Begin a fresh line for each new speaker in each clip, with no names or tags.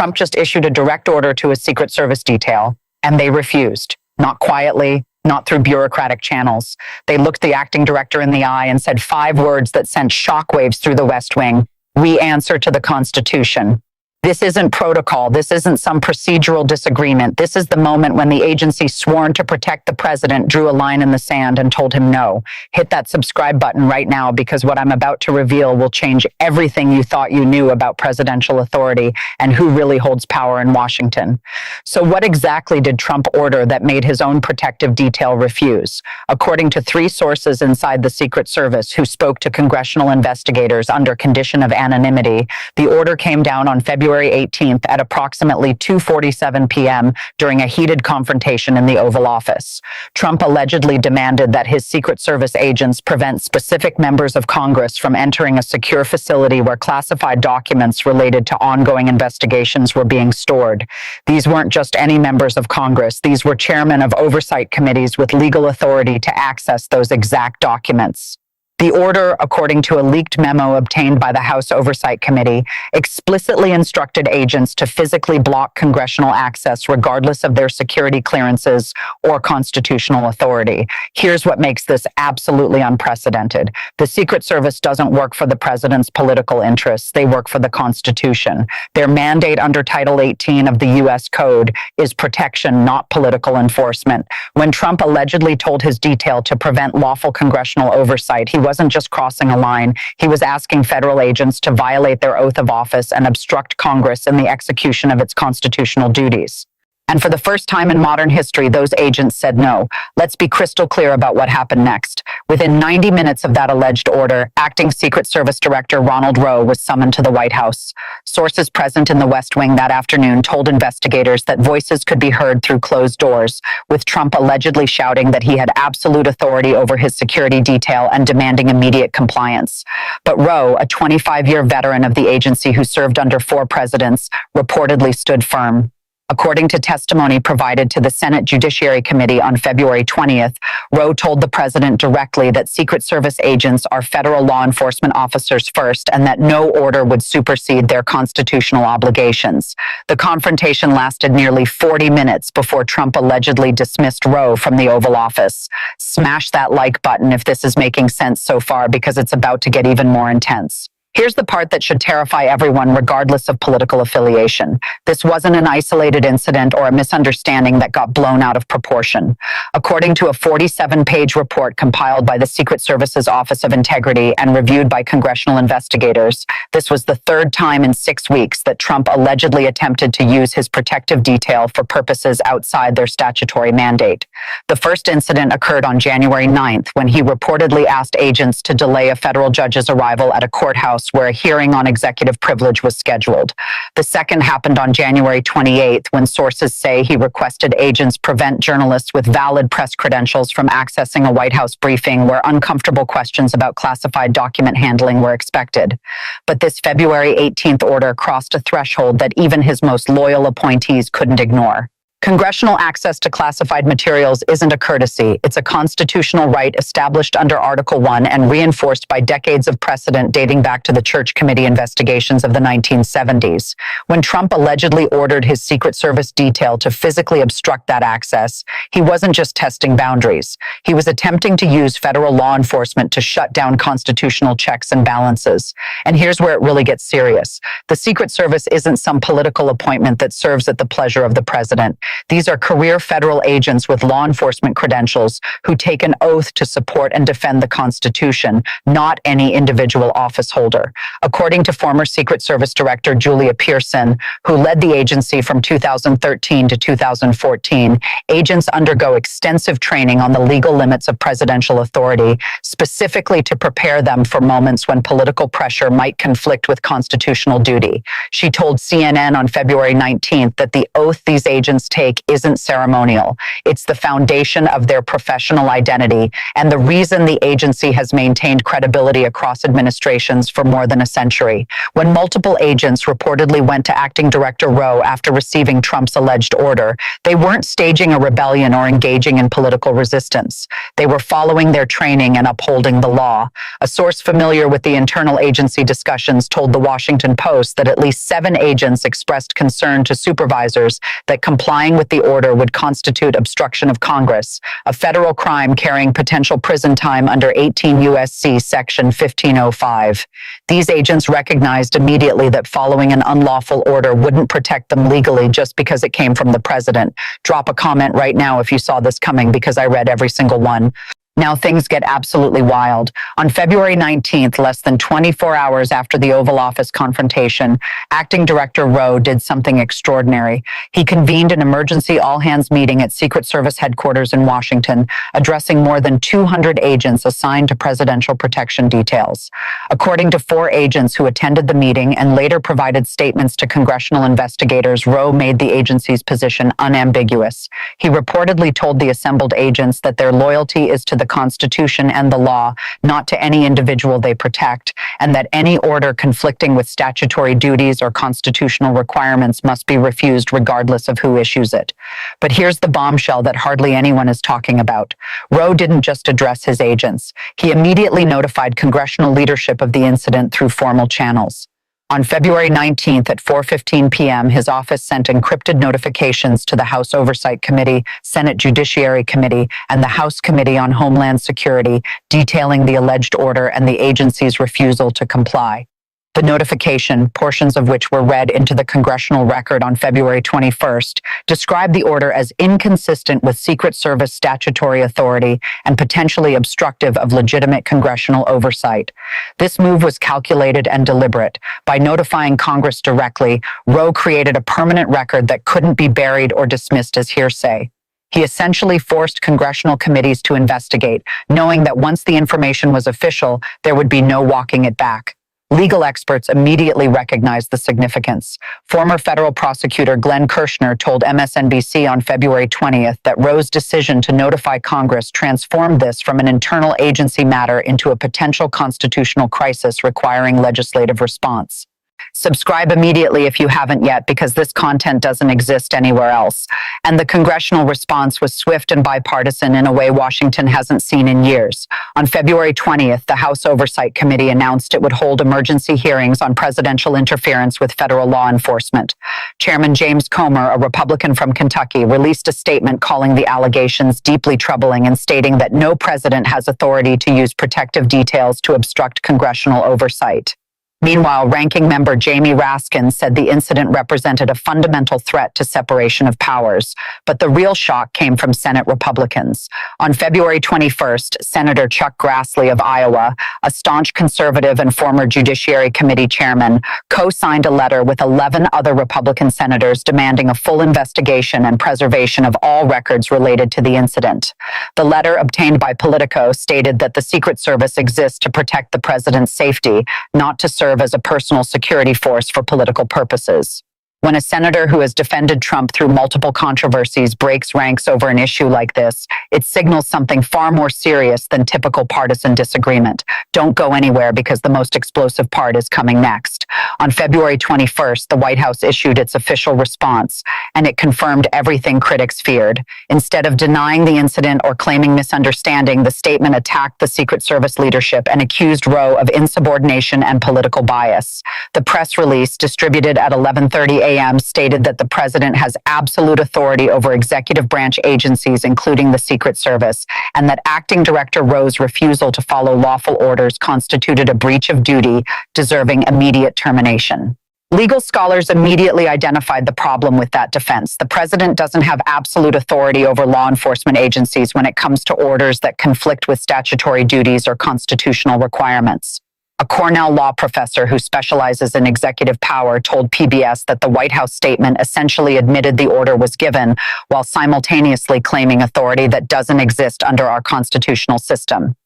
Trump just issued a direct order to his Secret Service detail, and they refused. Not quietly, not through bureaucratic channels. They looked the acting director in the eye and said 5 words that sent shockwaves through the West Wing. We answer to the Constitution. This isn't protocol. This isn't some procedural disagreement. This is the moment when the agency sworn to protect the president drew a line in the sand and told him no. Hit that subscribe button right now, because what I'm about to reveal will change everything you thought you knew about presidential authority and who really holds power in Washington. So what exactly did Trump order that made his own protective detail refuse? According to 3 sources inside the Secret Service who spoke to congressional investigators under condition of anonymity, the order came down on February 18th at approximately 2:47 p.m. during a heated confrontation in the Oval Office. Trump allegedly demanded that his Secret Service agents prevent specific members of Congress from entering a secure facility where classified documents related to ongoing investigations were being stored. These weren't just any members of Congress. These were chairmen of oversight committees with legal authority to access those exact documents. The order, according to a leaked memo obtained by the House Oversight Committee, explicitly instructed agents to physically block congressional access regardless of their security clearances or constitutional authority. Here's what makes this absolutely unprecedented. The Secret Service doesn't work for the president's political interests. They work for the Constitution. Their mandate under Title 18 of the U.S. Code is protection, not political enforcement. When Trump allegedly told his detail to prevent lawful congressional oversight, he wasn't just crossing a line. He was asking federal agents to violate their oath of office and obstruct Congress in the execution of its constitutional duties. And for the first time in modern history, those agents said no. Let's be crystal clear about what happened next. Within 90 minutes of that alleged order, acting Secret Service Director Ronald Rowe was summoned to the White House. Sources present in the West Wing that afternoon told investigators that voices could be heard through closed doors, with Trump allegedly shouting that he had absolute authority over his security detail and demanding immediate compliance. But Rowe, a 25-year veteran of the agency who served under 4 presidents, reportedly stood firm. According to testimony provided to the Senate Judiciary Committee on February 20th, Rowe told the president directly that Secret Service agents are federal law enforcement officers first and that no order would supersede their constitutional obligations. The confrontation lasted nearly 40 minutes before Trump allegedly dismissed Rowe from the Oval Office. Smash that like button if this is making sense so far, because it's about to get even more intense. Here's the part that should terrify everyone, regardless of political affiliation. This wasn't an isolated incident or a misunderstanding that got blown out of proportion. According to a 47-page report compiled by the Secret Service's Office of Integrity and reviewed by congressional investigators, this was the 3rd time in 6 weeks that Trump allegedly attempted to use his protective detail for purposes outside their statutory mandate. The first incident occurred on January 9th, when he reportedly asked agents to delay a federal judge's arrival at a courthouse where a hearing on executive privilege was scheduled. The second happened on January 28th, when sources say he requested agents prevent journalists with valid press credentials from accessing a White House briefing where uncomfortable questions about classified document handling were expected. But this February 18th order crossed a threshold that even his most loyal appointees couldn't ignore. Congressional access to classified materials isn't a courtesy. It's a constitutional right established under Article 1 and reinforced by decades of precedent dating back to the Church Committee investigations of the 1970s. When Trump allegedly ordered his Secret Service detail to physically obstruct that access, he wasn't just testing boundaries. He was attempting to use federal law enforcement to shut down constitutional checks and balances. And here's where it really gets serious. The Secret Service isn't some political appointment that serves at the pleasure of the president. These are career federal agents with law enforcement credentials who take an oath to support and defend the Constitution, not any individual office holder. According to former Secret Service Director Julia Pearson, who led the agency from 2013 to 2014, agents undergo extensive training on the legal limits of presidential authority, specifically to prepare them for moments when political pressure might conflict with constitutional duty. She told CNN on February 19th that the oath these agents take take isn't ceremonial. It's the foundation of their professional identity and the reason the agency has maintained credibility across administrations for more than a century. When multiple agents reportedly went to Acting Director Rowe after receiving Trump's alleged order, they weren't staging a rebellion or engaging in political resistance. They were following their training and upholding the law. A source familiar with the internal agency discussions told The Washington Post that at least 7 agents expressed concern to supervisors that complying with the order would constitute obstruction of Congress, a federal crime carrying potential prison time under 18 U.S.C. Section 1505. These agents recognized immediately that following an unlawful order wouldn't protect them legally just because it came from the president. Drop a comment right now if you saw this coming, because I read every single one. Now things get absolutely wild. On February 19th, less than 24 hours after the Oval Office confrontation, Acting Director Rowe did something extraordinary. He convened an emergency all-hands meeting at Secret Service headquarters in Washington, addressing more than 200 agents assigned to presidential protection details. According to 4 agents who attended the meeting and later provided statements to congressional investigators, Rowe made the agency's position unambiguous. He reportedly told the assembled agents that their loyalty is to the Constitution and the law, not to any individual they protect, and that any order conflicting with statutory duties or constitutional requirements must be refused regardless of who issues it. But here's the bombshell that hardly anyone is talking about. Rowe didn't just address his agents. He immediately notified congressional leadership of the incident through formal channels. On February 19th at 4:15 p.m., his office sent encrypted notifications to the House Oversight Committee, Senate Judiciary Committee, and the House Committee on Homeland Security, detailing the alleged order and the agency's refusal to comply. The notification, portions of which were read into the congressional record on February 21st, described the order as inconsistent with Secret Service statutory authority and potentially obstructive of legitimate congressional oversight. This move was calculated and deliberate. By notifying Congress directly, Rowe created a permanent record that couldn't be buried or dismissed as hearsay. He essentially forced congressional committees to investigate, knowing that once the information was official, there would be no walking it back. Legal experts immediately recognized the significance. Former federal prosecutor Glenn Kirshner told MSNBC on February 20th that Rowe's decision to notify Congress transformed this from an internal agency matter into a potential constitutional crisis requiring legislative response. Subscribe immediately if you haven't yet, because this content doesn't exist anywhere else. And the congressional response was swift and bipartisan in a way Washington hasn't seen in years. On February 20th, the House Oversight Committee announced it would hold emergency hearings on presidential interference with federal law enforcement. Chairman James Comer, a Republican from Kentucky, released a statement calling the allegations deeply troubling and stating that no president has authority to use protective details to obstruct congressional oversight. Meanwhile, Ranking Member Jamie Raskin said the incident represented a fundamental threat to separation of powers, but the real shock came from Senate Republicans. On February 21st, Senator Chuck Grassley of Iowa, a staunch conservative and former Judiciary Committee chairman, co-signed a letter with 11 other Republican senators demanding a full investigation and preservation of all records related to the incident. The letter, obtained by Politico, stated that the Secret Service exists to protect the president's safety, not to serve as a personal security force for political purposes. When a senator who has defended Trump through multiple controversies breaks ranks over an issue like this, it signals something far more serious than typical partisan disagreement. Don't go anywhere, because the most explosive part is coming next. On February 21st, the White House issued its official response, and it confirmed everything critics feared. Instead of denying the incident or claiming misunderstanding, the statement attacked the Secret Service leadership and accused Rowe of insubordination and political bias. The press release, distributed at 11:30 a.m., stated that the president has absolute authority over executive branch agencies, including the Secret Service, and that Acting Director Rowe's refusal to follow lawful orders constituted a breach of duty deserving immediate termination. Legal scholars immediately identified the problem with that defense. The president doesn't have absolute authority over law enforcement agencies when it comes to orders that conflict with statutory duties or constitutional requirements. A Cornell law professor who specializes in executive power told PBS that the White House statement essentially admitted the order was given, while simultaneously claiming authority that doesn't exist under our constitutional system.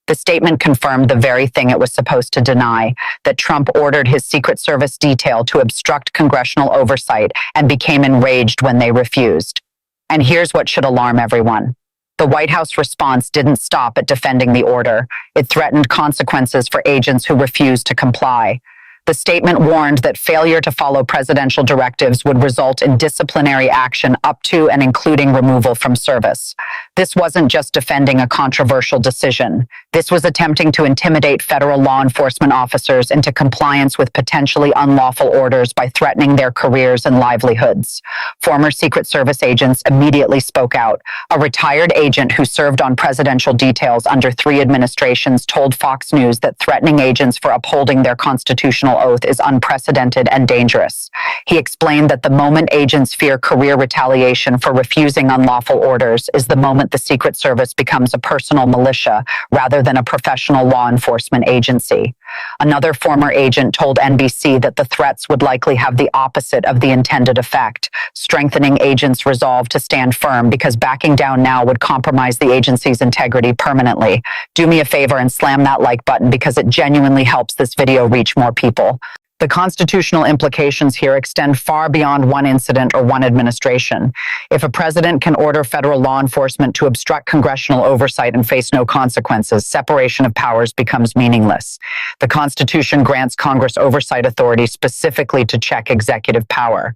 The statement confirmed the very thing it was supposed to deny, that Trump ordered his Secret Service detail to obstruct congressional oversight and became enraged when they refused. And here's what should alarm everyone. The White House response didn't stop at defending the order. It threatened consequences for agents who refused to comply. The statement warned that failure to follow presidential directives would result in disciplinary action up to and including removal from service. This wasn't just defending a controversial decision. This was attempting to intimidate federal law enforcement officers into compliance with potentially unlawful orders by threatening their careers and livelihoods. Former Secret Service agents immediately spoke out. A retired agent who served on presidential details under 3 administrations told Fox News that threatening agents for upholding their constitutional oath is unprecedented and dangerous. He explained that the moment agents fear career retaliation for refusing unlawful orders is the moment the Secret Service becomes a personal militia rather than a professional law enforcement agency. Another former agent told NBC that the threats would likely have the opposite of the intended effect, strengthening agents' resolve to stand firm because backing down now would compromise the agency's integrity permanently. Do me a favor and slam that like button because it genuinely helps this video reach more people. The constitutional implications here extend far beyond one incident or one administration. If a president can order federal law enforcement to obstruct congressional oversight and face no consequences, separation of powers becomes meaningless. The Constitution grants Congress oversight authority specifically to check executive power.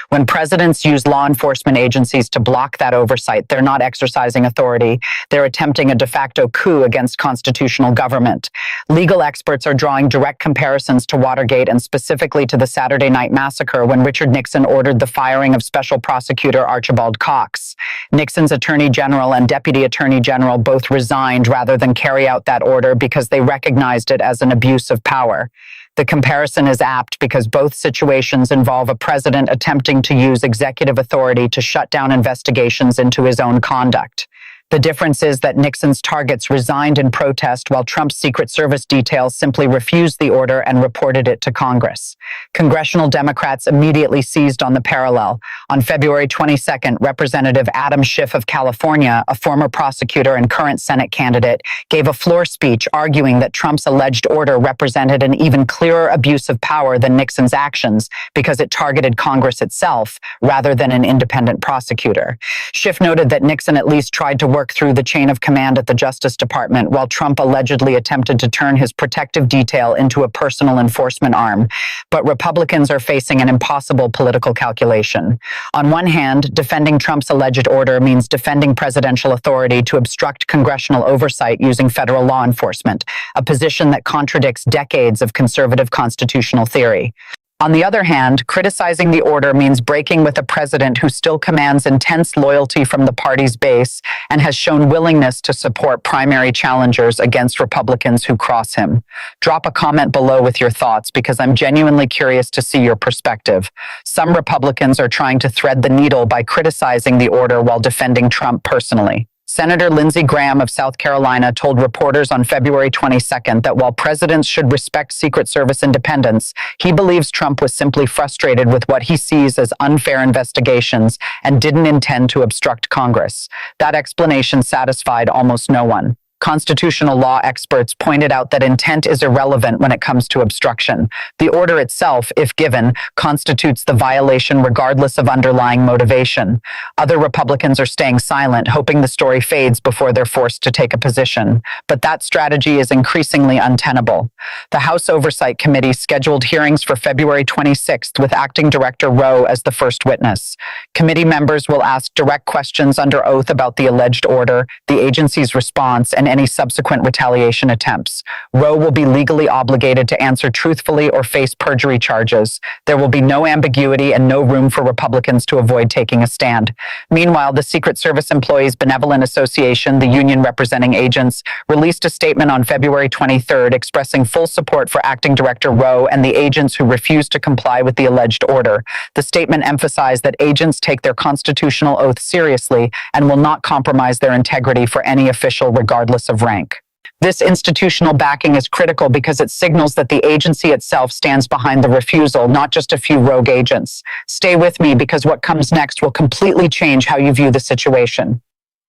When presidents use law enforcement agencies to block that oversight, they're not exercising authority. They're attempting a de facto coup against constitutional government. Legal experts are drawing direct comparisons to Watergate and specifically to the Saturday Night Massacre when Richard Nixon ordered the firing of Special Prosecutor Archibald Cox. Nixon's Attorney General and Deputy Attorney General both resigned rather than carry out that order because they recognized it as an abuse of power. The comparison is apt because both situations involve a president attempting to use executive authority to shut down investigations into his own conduct. The difference is that Nixon's targets resigned in protest while Trump's Secret Service details simply refused the order and reported it to Congress. Congressional Democrats immediately seized on the parallel. On February 22nd, Representative Adam Schiff of California, a former prosecutor and current Senate candidate, gave a floor speech arguing that Trump's alleged order represented an even clearer abuse of power than Nixon's actions because it targeted Congress itself rather than an independent prosecutor. Schiff noted that Nixon at least tried to work through the chain of command at the Justice Department, while Trump allegedly attempted to turn his protective detail into a personal enforcement arm. But Republicans are facing an impossible political calculation. On one hand, defending Trump's alleged order means defending presidential authority to obstruct congressional oversight using federal law enforcement, a position that contradicts decades of conservative constitutional theory. On the other hand, criticizing the order means breaking with a president who still commands intense loyalty from the party's base and has shown willingness to support primary challengers against Republicans who cross him. Drop a comment below with your thoughts because I'm genuinely curious to see your perspective. Some Republicans are trying to thread the needle by criticizing the order while defending Trump personally. Senator Lindsey Graham of South Carolina told reporters on February 22nd that while presidents should respect Secret Service independence, he believes Trump was simply frustrated with what he sees as unfair investigations and didn't intend to obstruct Congress. That explanation satisfied almost no one. Constitutional law experts pointed out that intent is irrelevant when it comes to obstruction. The order itself, if given, constitutes the violation regardless of underlying motivation. Other Republicans are staying silent, hoping the story fades before they're forced to take a position. But that strategy is increasingly untenable. The House Oversight Committee scheduled hearings for February 26th with Acting Director Rowe as the first witness. Committee members will ask direct questions under oath about the alleged order, the agency's response, and any subsequent retaliation attempts. Rowe will be legally obligated to answer truthfully or face perjury charges. There will be no ambiguity and no room for Republicans to avoid taking a stand. Meanwhile, the Secret Service Employees Benevolent Association, the union representing agents, released a statement on February 23rd expressing full support for Acting Director Rowe and the agents who refused to comply with the alleged order. The statement emphasized that agents take their constitutional oath seriously and will not compromise their integrity for any official regardless of rank. This institutional backing is critical because it signals that the agency itself stands behind the refusal, not just a few rogue agents. Stay with me because what comes next will completely change how you view the situation.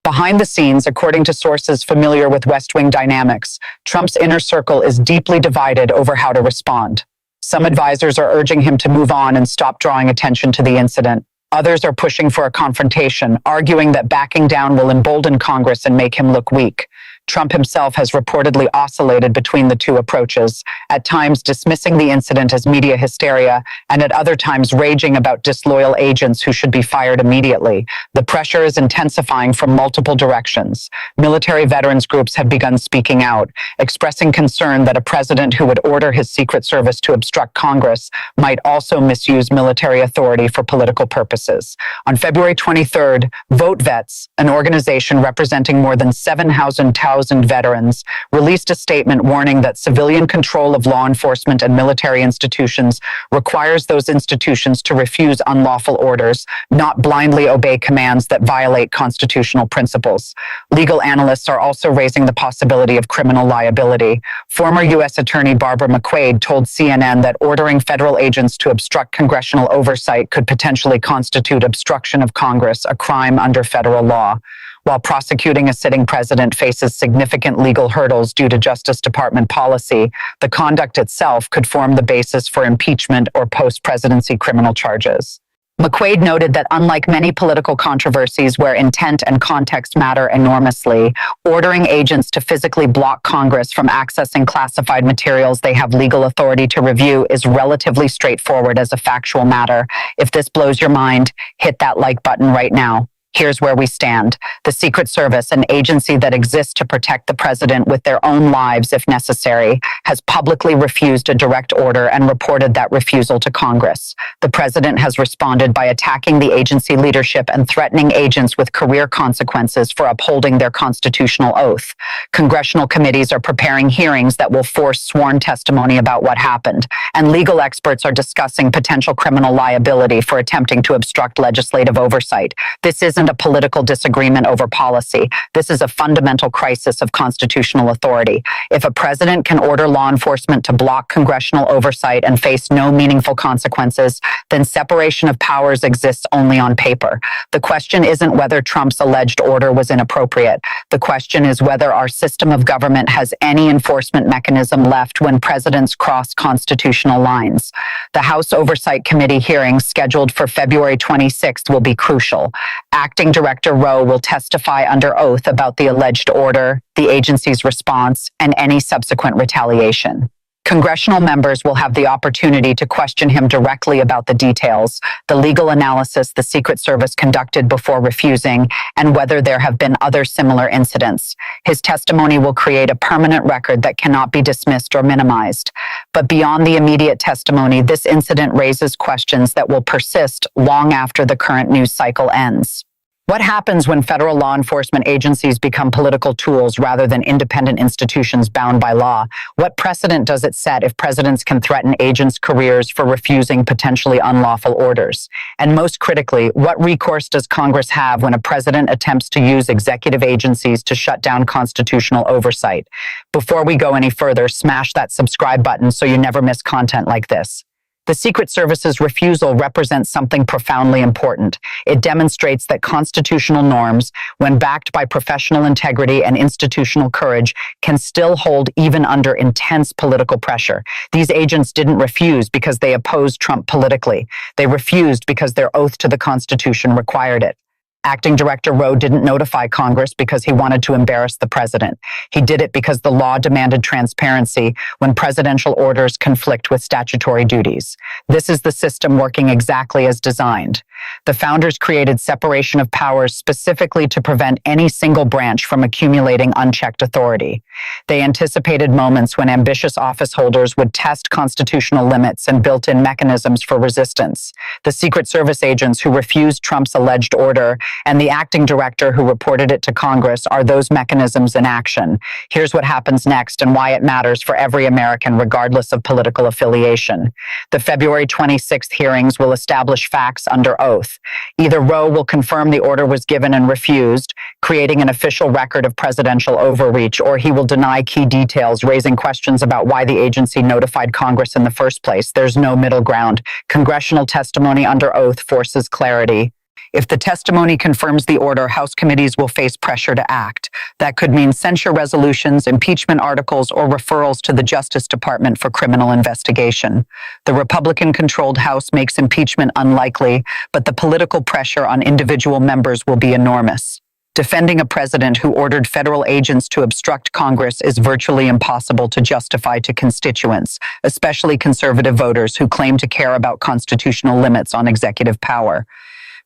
Behind the scenes, according to sources familiar with West Wing dynamics, Trump's inner circle is deeply divided over how to respond. Some advisors are urging him to move on and stop drawing attention to the incident. Others are pushing for a confrontation, arguing that backing down will embolden Congress and make him look weak. Trump himself has reportedly oscillated between the two approaches, at times dismissing the incident as media hysteria, and at other times raging about disloyal agents who should be fired immediately. The pressure is intensifying from multiple directions. Military veterans groups have begun speaking out, expressing concern that a president who would order his Secret Service to obstruct Congress might also misuse military authority for political purposes. On February 23rd, Vote Vets, an organization representing more than 7,000 veterans, released a statement warning that civilian control of law enforcement and military institutions requires those institutions to refuse unlawful orders, not blindly obey commands that violate constitutional principles. Legal analysts are also raising the possibility of criminal liability. Former U.S. Attorney Barbara McQuaid told CNN that ordering federal agents to obstruct congressional oversight could potentially constitute obstruction of Congress, a crime under federal law. While prosecuting a sitting president faces significant legal hurdles due to Justice Department policy, the conduct itself could form the basis for impeachment or post-presidency criminal charges. McQuaid noted that unlike many political controversies where intent and context matter enormously, ordering agents to physically block Congress from accessing classified materials they have legal authority to review is relatively straightforward as a factual matter. If this blows your mind, hit that like button right now. Here's where we stand. The Secret Service, an agency that exists to protect the president with their own lives if necessary, has publicly refused a direct order and reported that refusal to Congress. The president has responded by attacking the agency leadership and threatening agents with career consequences for upholding their constitutional oath. Congressional committees are preparing hearings that will force sworn testimony about what happened, and legal experts are discussing potential criminal liability for attempting to obstruct legislative oversight. This isn't a political disagreement over policy. This is a fundamental crisis of constitutional authority. If a president can order law enforcement to block congressional oversight and face no meaningful consequences, then separation of powers exists only on paper. The question isn't whether Trump's alleged order was inappropriate. The question is whether our system of government has any enforcement mechanism left when presidents cross constitutional lines. The House Oversight Committee hearings scheduled for February 26th will be crucial. Acting Director Rowe will testify under oath about the alleged order, the agency's response, and any subsequent retaliation. Congressional members will have the opportunity to question him directly about the details, the legal analysis the Secret Service conducted before refusing, and whether there have been other similar incidents. His testimony will create a permanent record that cannot be dismissed or minimized. But beyond the immediate testimony, this incident raises questions that will persist long after the current news cycle ends. What happens when federal law enforcement agencies become political tools rather than independent institutions bound by law? What precedent does it set if presidents can threaten agents' careers for refusing potentially unlawful orders? And most critically, what recourse does Congress have when a president attempts to use executive agencies to shut down constitutional oversight? Before we go any further, smash that subscribe button so you never miss content like this. The Secret Service's refusal represents something profoundly important. It demonstrates that constitutional norms, when backed by professional integrity and institutional courage, can still hold even under intense political pressure. These agents didn't refuse because they opposed Trump politically. They refused because their oath to the Constitution required it. Acting Director Rowe didn't notify Congress because he wanted to embarrass the president. He did it because the law demanded transparency when presidential orders conflict with statutory duties. This is the system working exactly as designed. The founders created separation of powers specifically to prevent any single branch from accumulating unchecked authority. They anticipated moments when ambitious office holders would test constitutional limits and built in mechanisms for resistance. The Secret Service agents who refused Trump's alleged order and the acting director who reported it to Congress are those mechanisms in action. Here's what happens next and why it matters for every American, regardless of political affiliation. The February 26th hearings will establish facts under oath. Either Rowe will confirm the order was given and refused, creating an official record of presidential overreach, or he will deny key details, raising questions about why the agency notified Congress in the first place. There's no middle ground. Congressional testimony under oath forces clarity. If the testimony confirms the order, House committees will face pressure to act. That could mean censure resolutions, impeachment articles, or referrals to the Justice Department for criminal investigation. The Republican-controlled House makes impeachment unlikely, but the political pressure on individual members will be enormous. Defending a president who ordered federal agents to obstruct Congress is virtually impossible to justify to constituents, especially conservative voters who claim to care about constitutional limits on executive power.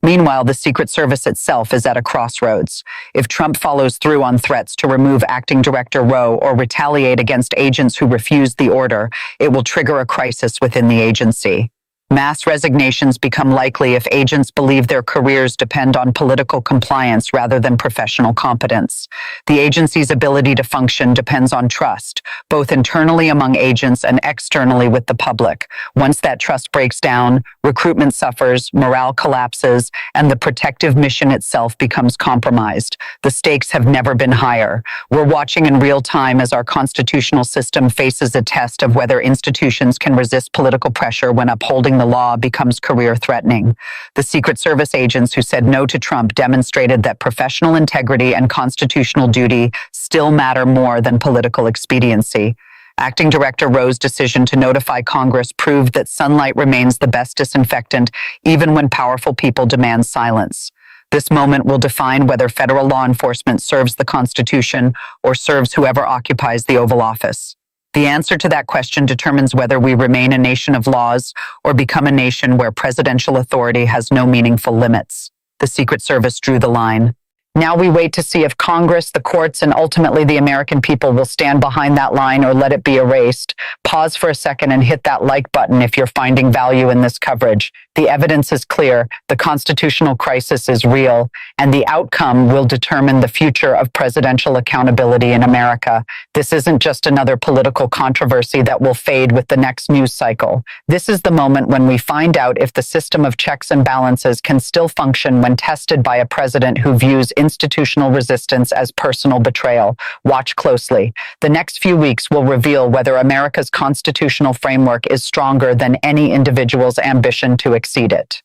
Meanwhile, the Secret Service itself is at a crossroads. If Trump follows through on threats to remove Acting Director Rowe or retaliate against agents who refuse the order, it will trigger a crisis within the agency. Mass resignations become likely if agents believe their careers depend on political compliance rather than professional competence. The agency's ability to function depends on trust, both internally among agents and externally with the public. Once that trust breaks down, recruitment suffers, morale collapses, and the protective mission itself becomes compromised. The stakes have never been higher. We're watching in real time as our constitutional system faces a test of whether institutions can resist political pressure when upholding the law becomes career-threatening. The Secret Service agents who said no to Trump demonstrated that professional integrity and constitutional duty still matter more than political expediency. Acting Director Rowe's decision to notify Congress proved that sunlight remains the best disinfectant, even when powerful people demand silence. This moment will define whether federal law enforcement serves the Constitution or serves whoever occupies the Oval Office. The answer to that question determines whether we remain a nation of laws or become a nation where presidential authority has no meaningful limits. The Secret Service drew the line. Now we wait to see if Congress, the courts, and ultimately the American people will stand behind that line or let it be erased. Pause for a second and hit that like button if you're finding value in this coverage. The evidence is clear, the constitutional crisis is real, and the outcome will determine the future of presidential accountability in America. This isn't just another political controversy that will fade with the next news cycle. This is the moment when we find out if the system of checks and balances can still function when tested by a president who views institutional resistance as personal betrayal. Watch closely. The next few weeks will reveal whether America's constitutional framework is stronger than any individual's ambition to exceed it.